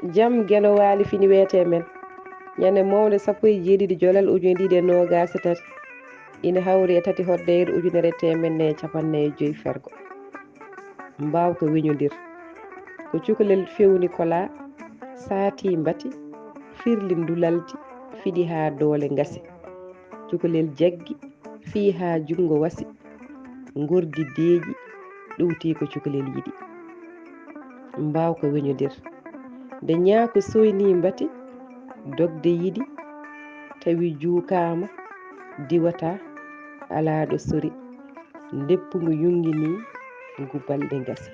jam geno waali fini wete men ñande mawde 17 jolal ujune ɗiɗi e nogas e tati ina hawri e tati hoddeyre ujunere temen e capanɗe e joyi fergo mbawka weñodir ko cukalel fewni kola saati mbati firli ndulalti fiɗi ha doole ngasi cukalel jaggi fi ha jungo wasi gurdi deeƴi ɗowti ko cukalel yiɗi mbawka weñodir nde ñaako soyni mbati dogde yiɗi tawi juukama diwata ala ɗo sori deppugu yungini ngu balɗe ngasi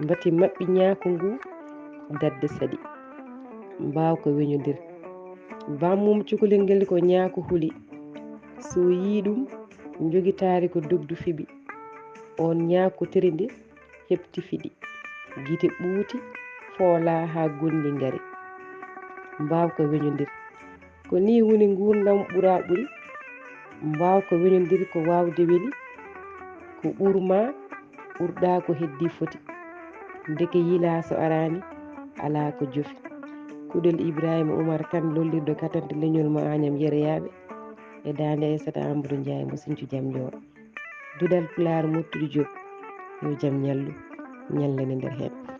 mbati maɓɓi ñaako ngu dadde saɗi mbawka weñodir bammum cukalel ngel ko ñaako huli so yiɗum jogitari ko dugdu fiɓi on ñaako teridi hepti fiɗi gite ɓuuti foola ha gondi ngari mbawka weñodir ko ni woni gurdam ɓura ɓuri mbawka weñodir ko wawde weeli ko ɓurma ɓurɗa ko heddi foti deke yila so arani ala ko jofi kuɗel Ibrahima Oumar Kane lollirde katante leñol mo Agnam Yerayaɓe e dande Aissata Amadou Ndiaye mo Sinthiou Diamnioro Dudal Pulaar Mottude Diop yo jaam ñallu ñallane nder hen